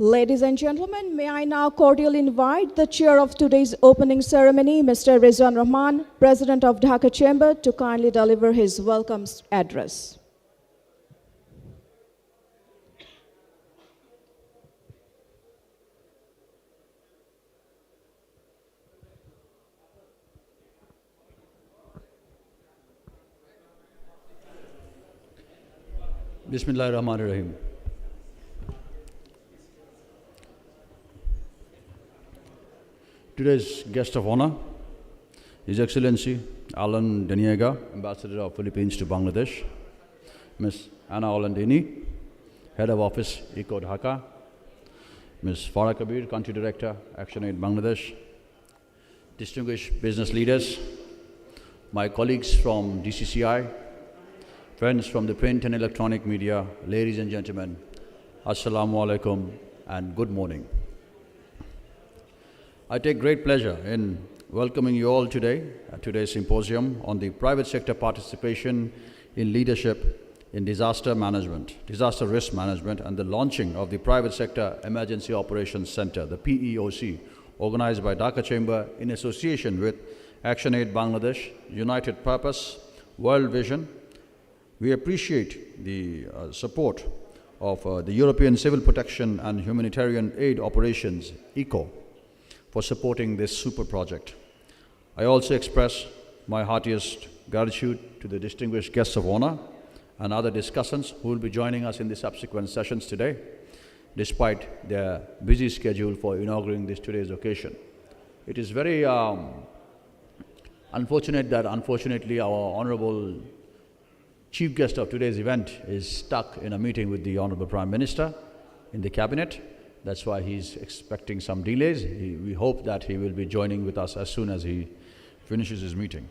Ladies and gentlemen, may I now cordially invite the chair of today's opening ceremony, Mr. Rizwan Rahman, President of Dhaka Chamber, to kindly deliver his welcome address. Bismillahirrahmanirrahim. Today's guest of honor, His Excellency Alan Deniega, Ambassador of Philippines to Bangladesh, Ms. Anna Olandini, Head of Office, Eco Dhaka, Ms. Farah Kabir, Country Director, ActionAid Bangladesh, distinguished business leaders, my colleagues from DCCI, friends from the print and electronic media, ladies and gentlemen, Assalamu alaikum and good morning. I take great pleasure in welcoming you all today at today's symposium on the private sector participation in leadership in disaster management, disaster risk management, and the launching of the Private Sector Emergency Operations Center, the PEOC, organized by Dhaka Chamber in association with ActionAid Bangladesh, United Purpose, World Vision. We appreciate the support of the European Civil Protection and Humanitarian Aid Operations, ECO, for supporting this super project. I also express my heartiest gratitude to the distinguished guests of honor and other discussants who will be joining us in the subsequent sessions today, despite their busy schedule for inaugurating today's occasion. It is very unfortunate that unfortunately our honorable chief guest of today's event is stuck in a meeting with the Honorable Prime Minister in the Cabinet. That's why he's expecting some delays. We hope that he will be joining with us as soon as he finishes his meeting.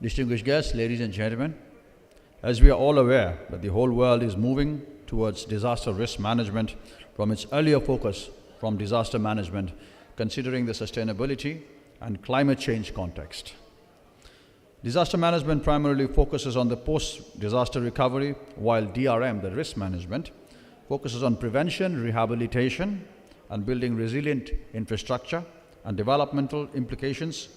Distinguished guests, ladies and gentlemen, as we are all aware that the whole world is moving towards disaster risk management from its earlier focus from disaster management, considering the sustainability and climate change context. Disaster management primarily focuses on the post-disaster recovery, while DRM, the risk management, focuses on prevention, rehabilitation, and building resilient infrastructure and developmental implications.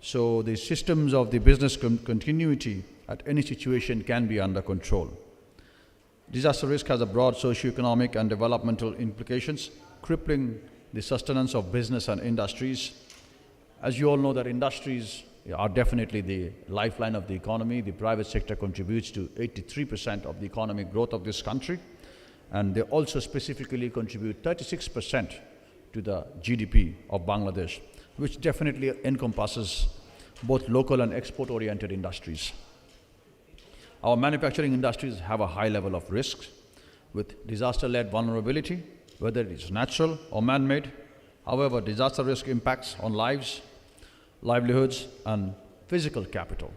So the systems of the business continuity at any situation can be under control. Disaster risk has a broad socioeconomic and developmental implications, crippling the sustenance of business and industries. As you all know, that industries are definitely the lifeline of the economy. The private sector contributes to 83% of the economic growth of this country, and they also specifically contribute 36% to the GDP of Bangladesh, which definitely encompasses both local and export-oriented industries. Our manufacturing industries have a high level of risk with disaster-led vulnerability, whether it is natural or man-made. However, disaster risk impacts on lives, livelihoods, and physical capital.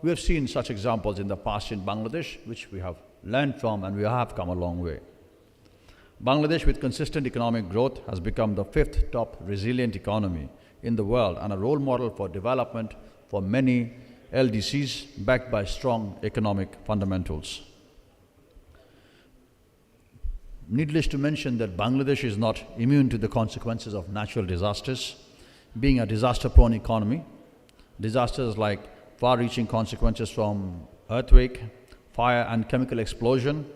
We have seen such examples in the past in Bangladesh, which we have learned from, and we have come a long way. Bangladesh, with consistent economic growth, has become the 5th top resilient economy in the world and a role model for development for many LDCs backed by strong economic fundamentals. Needless to mention that Bangladesh is not immune to the consequences of natural disasters. Being a disaster-prone economy, disasters like far-reaching consequences from earthquake, fire, and chemical explosion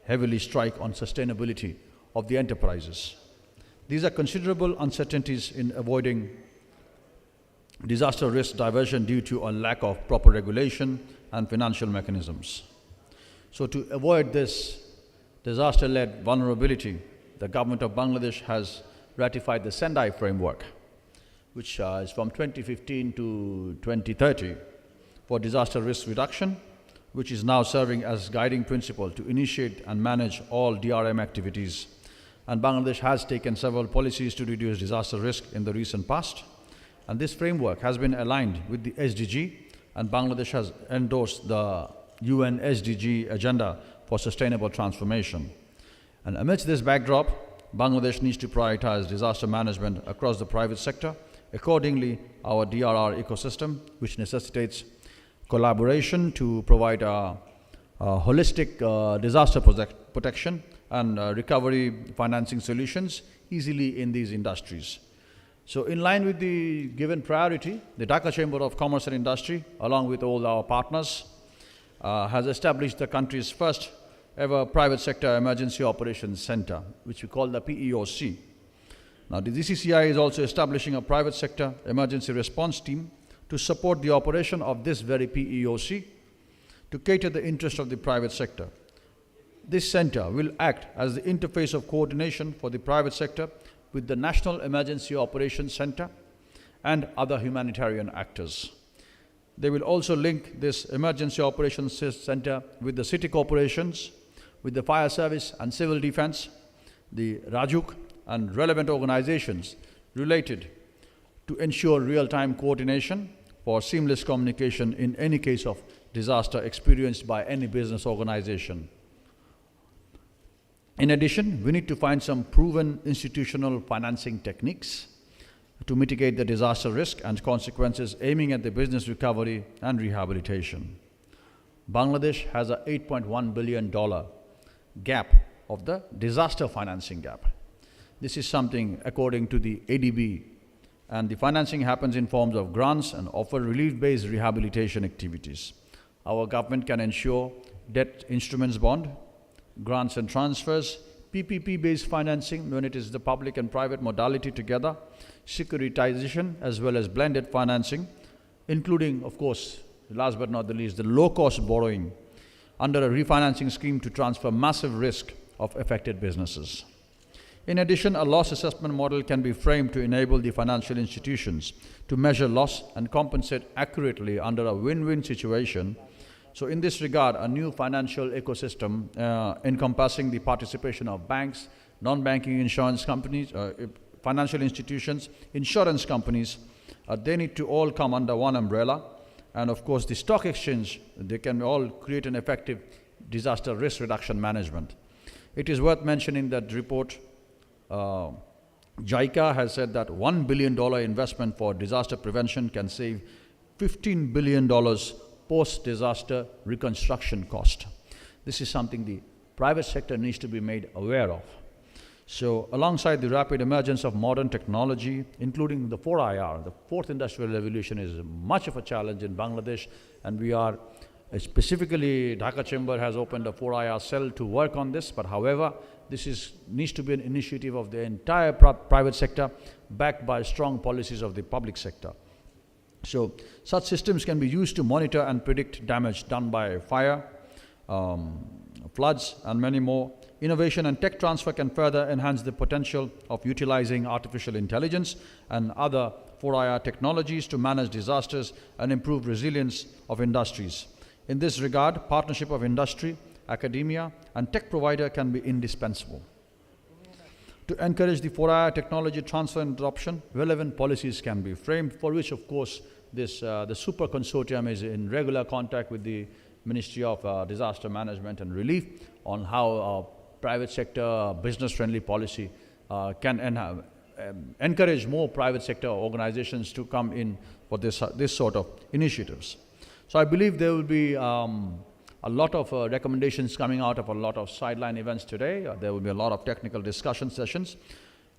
heavily strike on sustainability of the enterprises. These are considerable uncertainties in avoiding disaster risk diversion due to a lack of proper regulation and financial mechanisms. So to avoid this disaster-led vulnerability, the government of Bangladesh has ratified the Sendai framework, which is from 2015 to 2030 for disaster risk reduction, which is now serving as guiding principle to initiate and manage all DRM activities. And Bangladesh has taken several policies to reduce disaster risk in the recent past. And this framework has been aligned with the SDG, and Bangladesh has endorsed the UN SDG agenda for sustainable transformation. And amidst this backdrop, Bangladesh needs to prioritize disaster management across the private sector. Accordingly, our DRR ecosystem, which necessitates collaboration to provide holistic disaster protection and recovery financing solutions easily in these industries. So in line with the given priority, the Dhaka Chamber of Commerce and Industry, along with all our partners, has established the country's first ever private sector emergency operations center, which we call the PEOC. Now the GCCI is also establishing a private sector emergency response team to support the operation of this very PEOC to cater the interest of the private sector. This center will act as the interface of coordination for the private sector with the National Emergency Operations Center and other humanitarian actors. They will also link this Emergency Operations Center with the city corporations, with the fire service and civil defense, the Rajuk and relevant organizations related to ensure real-time coordination for seamless communication in any case of disaster experienced by any business organization. In addition, we need to find some proven institutional financing techniques to mitigate the disaster risk and consequences, aiming at the business recovery and rehabilitation. Bangladesh has a $8.1 billion gap of the disaster financing gap. This is something according to the ADB, and the financing happens in forms of grants and offer relief-based rehabilitation activities. Our government can ensure debt instruments bond, grants and transfers, PPP-based financing when it is the public and private modality together, securitization as well as blended financing, including, of course, last but not the least, the low-cost borrowing under a refinancing scheme to transfer massive risk of affected businesses. In addition, a loss assessment model can be framed to enable the financial institutions to measure loss and compensate accurately under a win-win situation. So in this regard, a new financial ecosystem encompassing the participation of banks, non-banking insurance companies, financial institutions, insurance companies, they need to all come under one umbrella. And of course, the stock exchange, they can all create an effective disaster risk reduction management. It is worth mentioning that report, JICA has said that $1 billion investment for disaster prevention can save $15 billion post-disaster reconstruction cost. This is something the private sector needs to be made aware of. So alongside the rapid emergence of modern technology, including the 4IR, the fourth industrial revolution is much of a challenge in Bangladesh, and we are specifically, Dhaka Chamber has opened a 4IR cell to work on this, but however, this needs to be an initiative of the entire private sector backed by strong policies of the public sector. So such systems can be used to monitor and predict damage done by fire, floods, and many more. Innovation and tech transfer can further enhance the potential of utilizing artificial intelligence and other 4IR technologies to manage disasters and improve resilience of industries. In this regard, partnership of industry, academia, and tech provider can be indispensable. To encourage the 4IR technology transfer and adoption, relevant policies can be framed, for which, of course, the Super Consortium is in regular contact with the Ministry of Disaster Management and Relief on how private sector business-friendly policy can encourage more private sector organizations to come in for this sort of initiatives. So I believe there will be a lot of recommendations coming out of a lot of sideline events today. There will be a lot of technical discussion sessions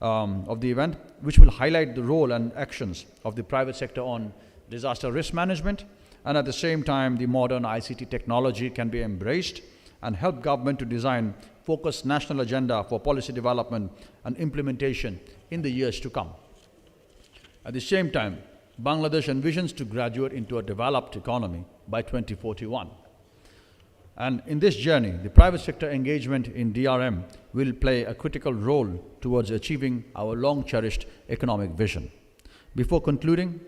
of the event, which will highlight the role and actions of the private sector on disaster risk management, and at the same time, the modern ICT technology can be embraced and help government to design focused national agenda for policy development and implementation in the years to come. At the same time, Bangladesh envisions to graduate into a developed economy by 2041. And in this journey, the private sector engagement in DRM will play a critical role towards achieving our long-cherished economic vision. Before concluding,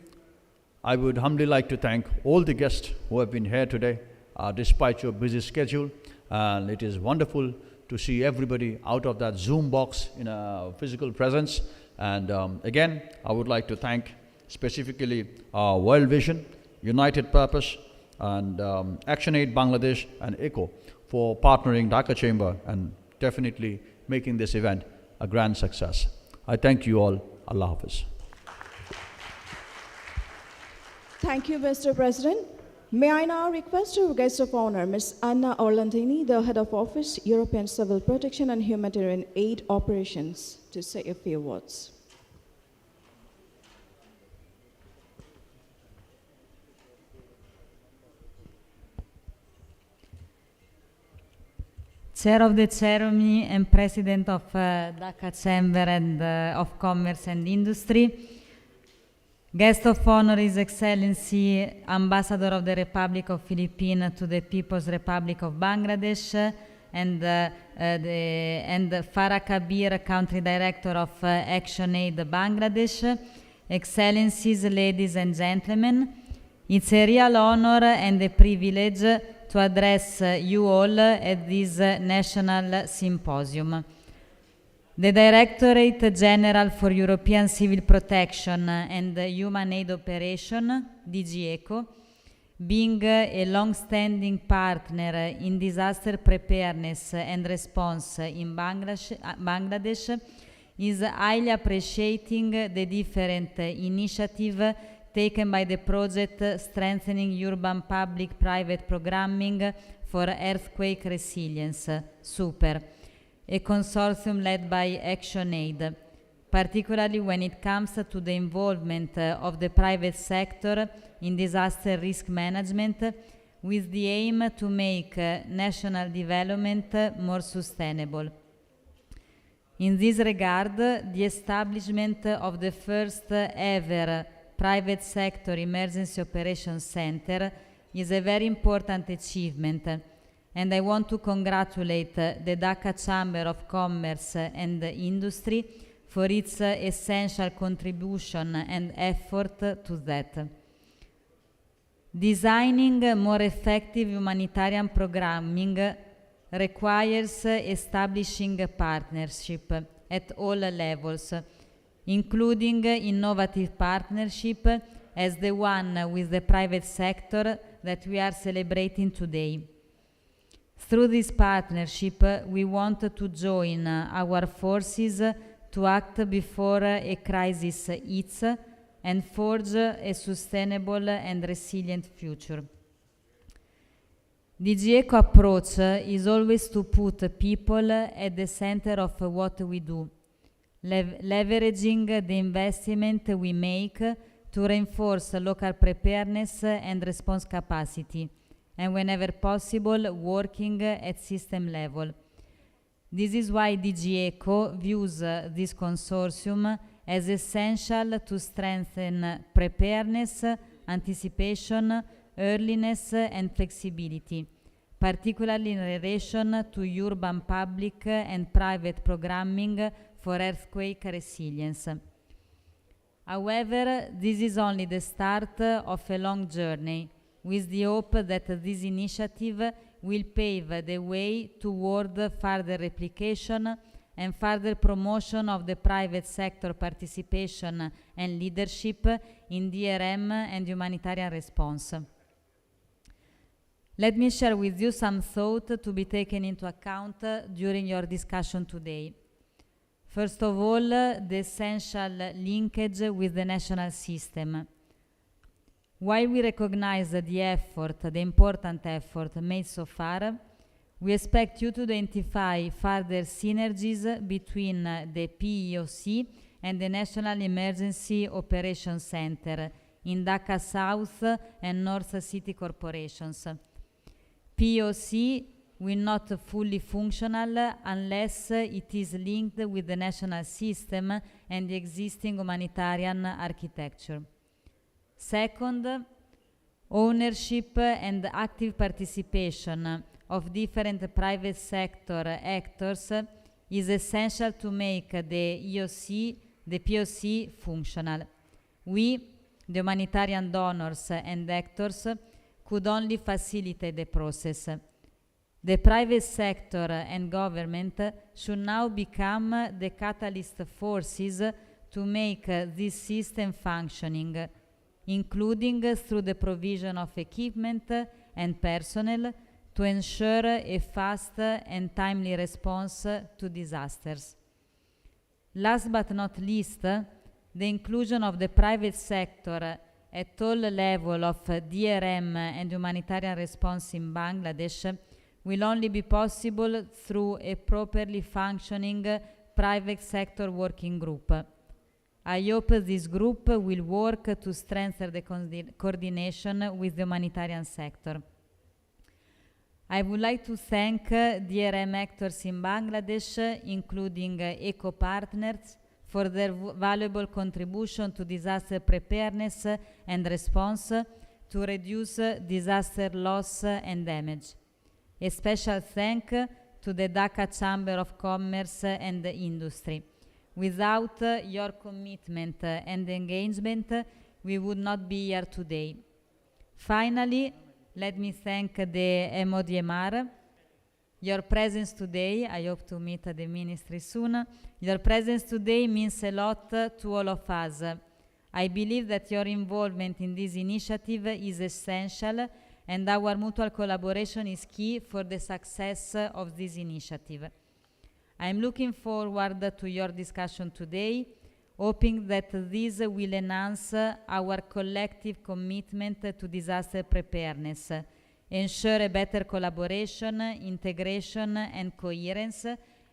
I would humbly like to thank all the guests who have been here today, despite your busy schedule. And it is wonderful to see everybody out of that Zoom box in a physical presence. And again, I would like to thank specifically World Vision, United Purpose, and ActionAid Bangladesh and ECO for partnering Dhaka Chamber and definitely making this event a grand success. I thank you all. Allah Hafiz. Thank you, Mr. President. May I now request our guest of honor, Ms. Anna Orlandini, the Head of Office, European Civil Protection and Humanitarian Aid Operations, to say a few words. Chair of the ceremony and President of Dhaka Chamber and of Commerce and Industry, Guest of honor, His Excellency Ambassador of the Republic of Philippines to the People's Republic of Bangladesh, and Farah Kabir, Country Director of ActionAid Bangladesh, Excellencies, ladies and gentlemen, it's a real honor and a privilege to address you all at this National Symposium. The Directorate General for European Civil Protection and Human Aid Operation, DG ECHO, being a long-standing partner in disaster preparedness and response in Bangladesh, is highly appreciating the different initiatives taken by the project Strengthening Urban Public-Private Programming for Earthquake Resilience, SUPER, a consortium led by ActionAid, particularly when it comes to the involvement of the private sector in disaster risk management, with the aim to make national development more sustainable. In this regard, the establishment of the first ever Private Sector Emergency Operations Center is a very important achievement, and I want to congratulate the Dhaka Chamber of Commerce and Industry for its essential contribution and effort to that. Designing more effective humanitarian programming requires establishing a partnership at all levels, including innovative partnership as the one with the private sector that we are celebrating today. Through this partnership, we want to join our forces to act before a crisis hits and forge a sustainable and resilient future. The DG ECHO approach is always to put people at the center of what we do, leveraging the investment we make to reinforce local preparedness and response capacity, and whenever possible, working at system level. This is why DG ECHO views this consortium as essential to strengthen preparedness, anticipation, earliness, and flexibility, particularly in relation to urban public and private programming for earthquake resilience. However, this is only the start of a long journey, with the hope that this initiative will pave the way toward further replication and further promotion of the private sector participation and leadership in DRM and humanitarian response. Let me share with you some thought to be taken into account during your discussion today. First of all, the essential linkage with the national system. While we recognize the important effort made so far, we expect you to identify further synergies between the PEOC and the National Emergency Operations Center in Dhaka South and North City corporations. PEOC will not fully functional unless it is linked with the national system and the existing humanitarian architecture. Second, ownership and active participation of different private sector actors is essential to make the POC functional. We, the humanitarian donors and actors, could only facilitate the process. The private sector and government should now become the catalyst forces to make this system functioning, including through the provision of equipment and personnel to ensure a fast and timely response to disasters. Last but not least, the inclusion of the private sector at all levels of DRM and humanitarian response in Bangladesh will only be possible through a properly functioning private sector working group. I hope this group will work to strengthen the coordination with the humanitarian sector. I would like to thank DRM actors in Bangladesh, including ECO partners, for their valuable contribution to disaster preparedness and response to reduce disaster loss and damage. A special thank to the Dhaka Chamber of Commerce and Industry. Without your commitment and engagement, we would not be here today. Finally, let me thank the MODMR. Your presence today, I hope to meet at the ministry soon. Your presence today means a lot to all of us. I believe that your involvement in this initiative is essential, and our mutual collaboration is key for the success of this initiative. I am looking forward to your discussion today, hoping that this will enhance our collective commitment to disaster preparedness, ensure a better collaboration, integration, and coherence,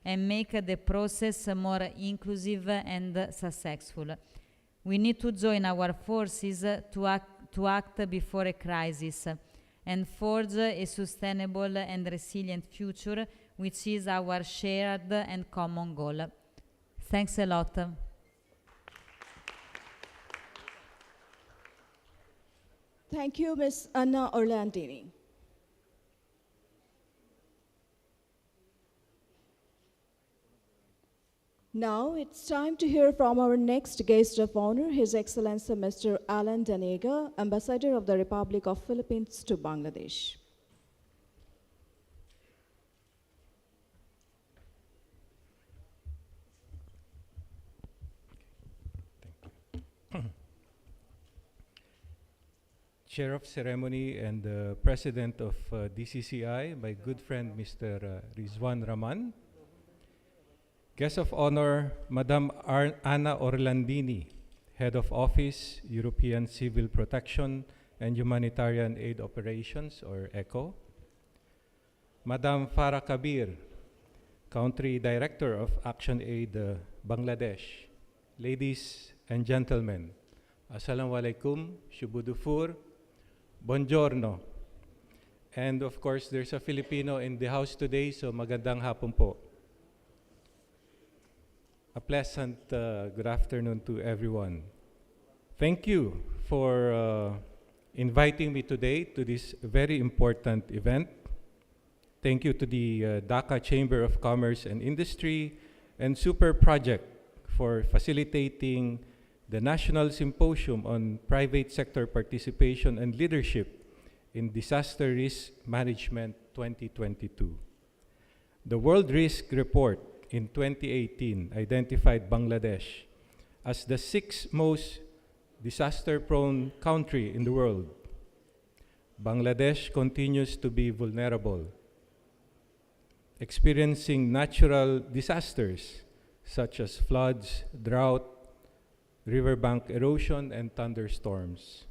and make the process more inclusive and successful. We need to join our forces to act before a crisis and forge a sustainable and resilient future, which is our shared and common goal. Thanks a lot. Thank you, Ms. Anna Orlandini. Now it's time to hear from our next guest of honor, His Excellency Mr. Alan Danega, Ambassador of the Republic of Philippines to Bangladesh. Chair of Ceremony and President of DCCI, my good friend Mr. Rizwan Rahman. Guest of Honor, Madam Anna Orlandini, Head of Office, European Civil Protection and Humanitarian Aid Operations, or ECHO. Madam Farah Kabir, Country Director of Action Aid Bangladesh. Ladies and gentlemen, Assalamu alaikum, Shubudufur, Buongiorno. And of course, there's a Filipino in the house today, so magandang hapon po. A pleasant good afternoon to everyone. Thank you for inviting me today to this very important event. Thank you to the Dhaka Chamber of Commerce and Industry and Super Project for facilitating the National Symposium on Private Sector Participation and Leadership in Disaster Risk Management 2022. The World Risk Report in 2018 identified Bangladesh as the 6th most disaster-prone country in the world. Bangladesh continues to be vulnerable, experiencing natural disasters such as floods, drought, riverbank erosion, and thunderstorms.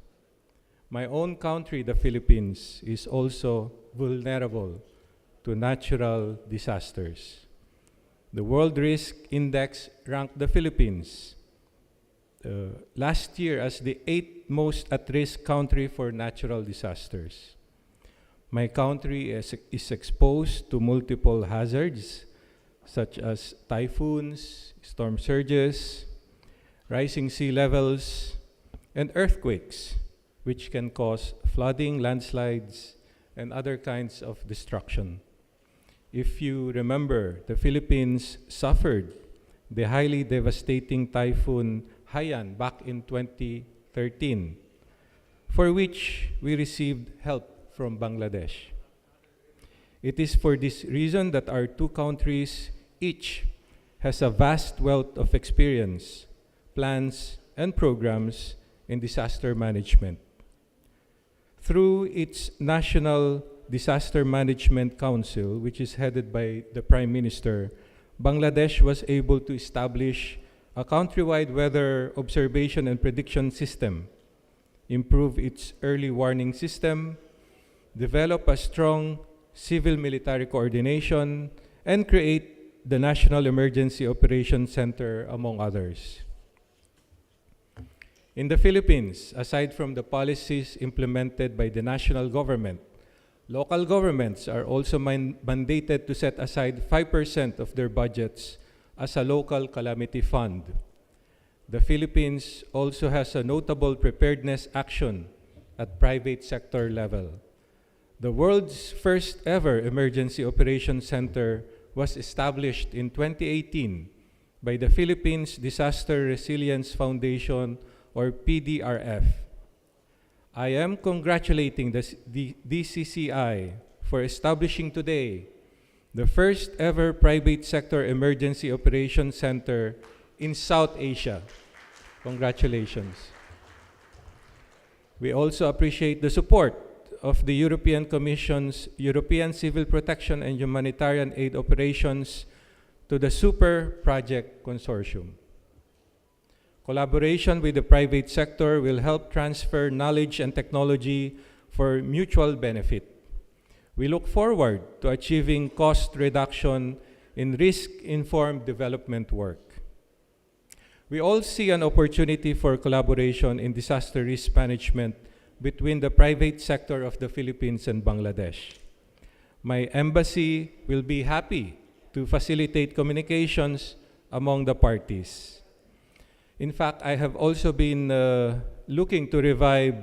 My own country, the Philippines, is also vulnerable to natural disasters. The World Risk Index ranked the Philippines last year as the 8th most at-risk country for natural disasters. My country is exposed to multiple hazards such as typhoons, storm surges, rising sea levels, and earthquakes, which can cause flooding, landslides, and other kinds of destruction. If you remember, the Philippines suffered the highly devastating typhoon Haiyan back in 2013, for which we received help from Bangladesh. It is for this reason that our two countries each has a vast wealth of experience, plans, and programs in disaster management. Through its National Disaster Management Council, which is headed by the Prime Minister, Bangladesh was able to establish a countrywide weather observation and prediction system improve its early warning system, develop a strong civil-military coordination, and create the National Emergency Operations Center, among others. In the Philippines, aside from the policies implemented by the national government, local governments are also mandated to set aside 5% of their budgets as a local calamity fund. The Philippines also has a notable preparedness action at private sector level. The world's first ever Emergency Operations Center was established in 2018 by the Philippines Disaster Resilience Foundation, or PDRF. I am congratulating the DCCI for establishing today the first ever private sector emergency operations center in South Asia. Congratulations. We also appreciate the support of the European Commission's European Civil Protection and Humanitarian Aid Operations to the Super Project Consortium. Collaboration with the private sector will help transfer knowledge and technology for mutual benefit. We look forward to achieving cost reduction in risk-informed development work. We all see an opportunity for collaboration in disaster risk management between the private sector of the Philippines and Bangladesh. My embassy will be happy to facilitate communications among the parties. In fact, I have also been looking to revive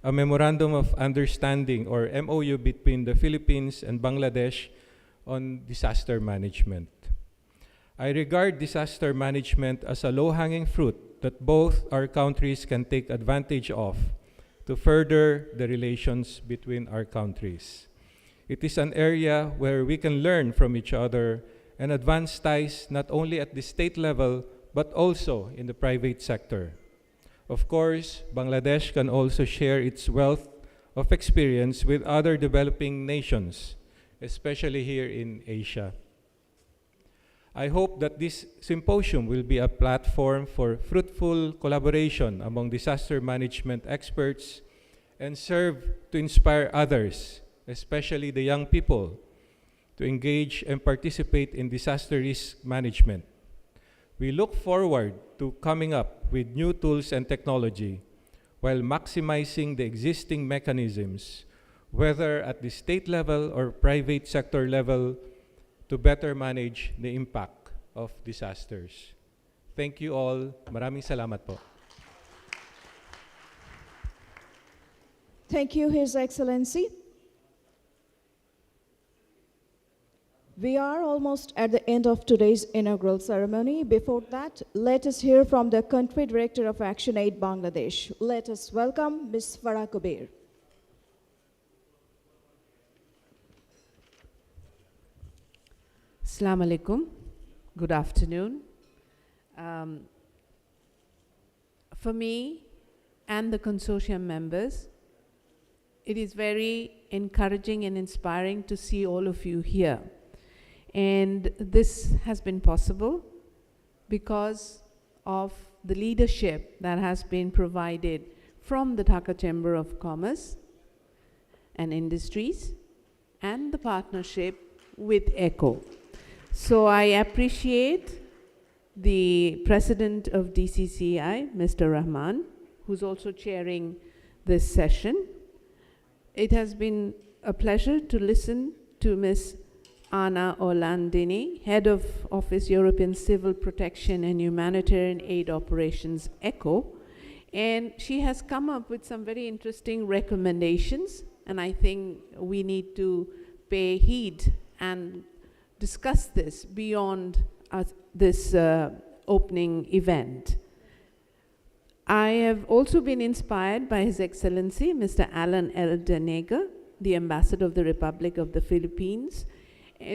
a Memorandum of Understanding, or MOU, between the Philippines and Bangladesh on disaster management. I regard disaster management as a low-hanging fruit that both our countries can take advantage of to further the relations between our countries. It is an area where we can learn from each other and advance ties not only at the state level, but also in the private sector. Of course, Bangladesh can also share its wealth of experience with other developing nations, especially here in Asia. I hope that this symposium will be a platform for fruitful collaboration among disaster management experts and serve to inspire others, especially the young people, to engage and participate in disaster risk management. We look forward to coming up with new tools and technology while maximizing the existing mechanisms, whether at the state level or private sector level, to better manage the impact of disasters. Thank you all. Maraming salamat po. Thank you, His Excellency. We are almost at the end of today's inaugural ceremony. Before that, let us hear from the Country Director of Action Aid Bangladesh. Let us welcome Ms. Farah Kubir. Assalamu alaikum. Good afternoon. For me and the consortium members, it is very encouraging and inspiring to see all of you here. And this has been possible because of the leadership that has been provided from the Dhaka Chamber of Commerce and Industries and the partnership with ECHO. So I appreciate the President of DCCI, Mr. Rahman, who's also chairing this session. It has been a pleasure to listen to Ms. Anna Orlandini, Head of Office European Civil Protection and Humanitarian Aid Operations, ECHO, and she has come up with some very interesting recommendations, and I think we need to pay heed and discuss this beyond this opening event. I have also been inspired by His Excellency, Mr. Alan Eldenegger, the Ambassador of the Republic of the Philippines,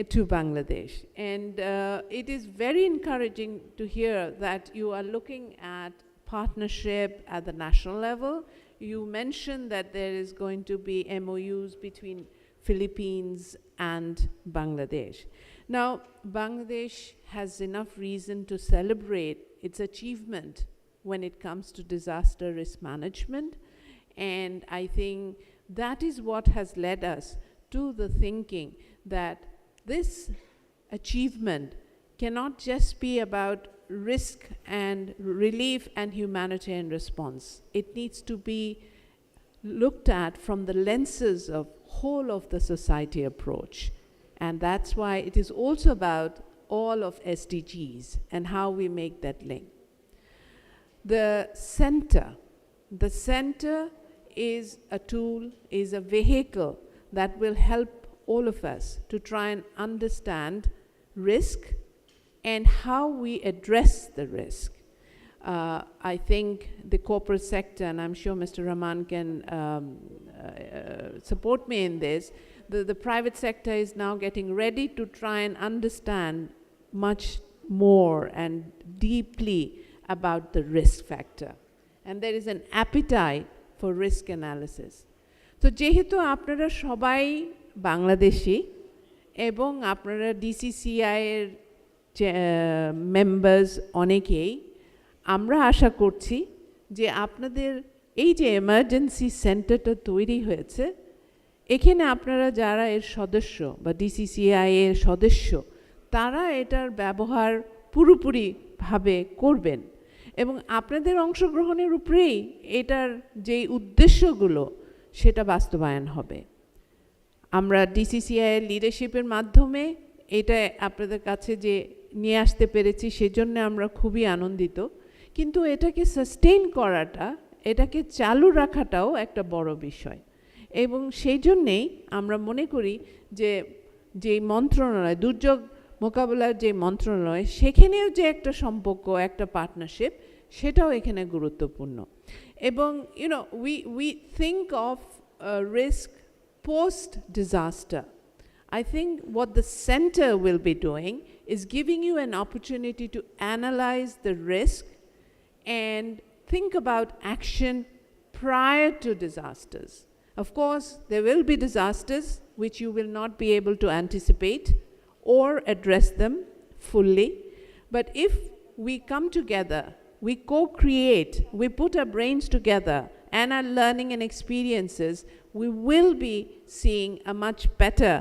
to Bangladesh. And it is very encouraging to hear that you are looking at partnership at the national level. You mentioned that there is going to be MOUs between Philippines and Bangladesh. Now, Bangladesh has enough reason to celebrate its achievement when it comes to disaster risk management. And I think that is what has led us to the thinking that this achievement cannot just be about risk and relief and humanitarian response. It needs to be looked at from the lenses of whole of the society approach. And that's why it is also about all of SDGs and how we make that link. The center is a tool, is a vehicle that will help all of us to try and understand risk and how we address the risk. I think the corporate sector, and I'm sure Mr. Rahman can support me in this, the private sector is now getting ready to try and understand much more and deeply about the risk factor. And there is an appetite for risk analysis. So যেহেতু আপনারা সবাই বাংলাদেশী এবং আপনারা DCCI এর members অনেকেই, আমরা আশা করছি যে আপনাদের এই যে এমার্জেন্সি সেন্টারটা তৈরি হয়েছে, এখানে আপনারা যারা এর সদস্য বা DCCI এর সদস্য, তারা এটার ব্যবহার পুরোপুরিভাবে করবেন এবং আপনাদের অংশগ্রহণের উপরেই এটার যেই উদ্দেশ্যগুলো সেটা বাস্তবায়ন হবে। আমরা DCCI এর লিডারশিপের মাধ্যমে এটা আপনাদের কাছে যে নিয়ে আসতে পেরেছি সেজন্য আমরা খুবই আনন্দিত, কিন্তু এটাকে সাস্টেইন করাটা, এটাকে চালু রাখাটাও একটা বড় বিষয় এবং সেই জন্যেই আমরা মনে করি যে যেই মন্ত্রণালয়, দুর্যোগ মোকাবিলার যে মন্ত্রণালয়, সেখানেও যে একটা সম্পর্ক, একটা পার্টনারশিপ, সেটাও এখানে গুরুত্বপূর্ণ। এবং we think of risk post disaster. I think what the center will be doing is giving you an opportunity to analyze the risk and think about action prior to disasters. Of course, there will be disasters which you will not be able to anticipate or address them fully. But if we come together, we co-create, we put our brains together and our learning and experiences, we will be seeing a much better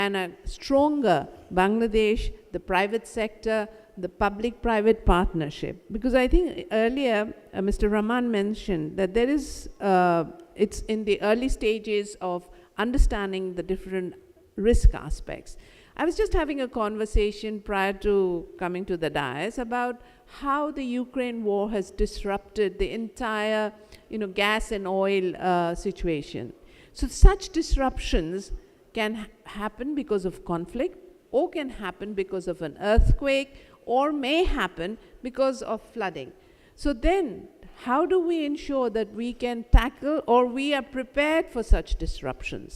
and a stronger Bangladesh, the private sector, the public-private partnership. Because I think earlier Mr. Rahman mentioned that there is, it's in the early stages of understanding the different risk aspects. I was just having a conversation prior to coming to the dais about how the Ukraine war has disrupted the entire, gas and oil situation. So such disruptions can happen because of conflict, or can happen because of an earthquake, or may happen because of flooding. So then, how do we ensure that we can tackle or we are prepared for such disruptions?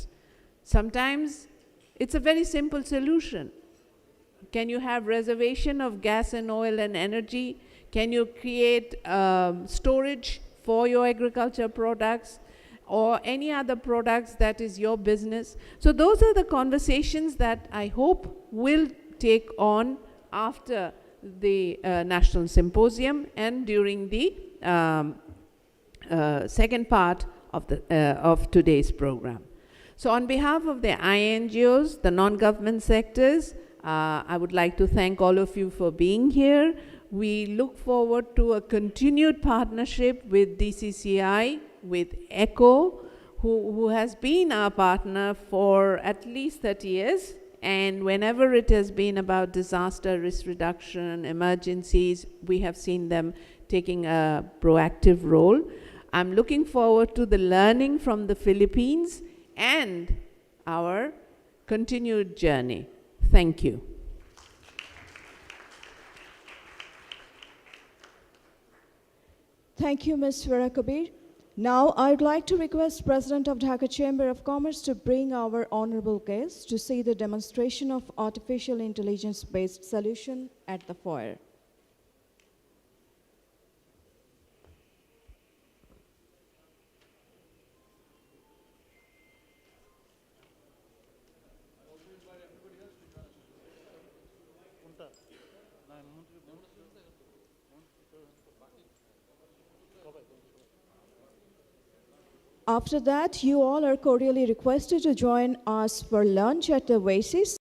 Sometimes it's a very simple solution. Can you have reservation of gas and oil and energy? Can you create storage for your agriculture products or any other products that is your business? So those are the conversations that I hope will take on after the National Symposium and during the second part of today's program. So on behalf of the INGOs, the non-government sectors, I would like to thank all of you for being here. We look forward to a continued partnership with DCCI, with ECHO, who has been our partner for at least 30 years. And whenever it has been about disaster risk reduction, emergencies, we have seen them taking a proactive role. I'm looking forward to the learning from the Philippines and our continued journey. Thank you. Thank you, Ms. Farah Kabir. Now, I'd like to request President of Dhaka Chamber of Commerce to bring our honorable guests to see the demonstration of artificial intelligence-based solution at the foyer. After that, you all are cordially requested to join us for lunch at the Oasis.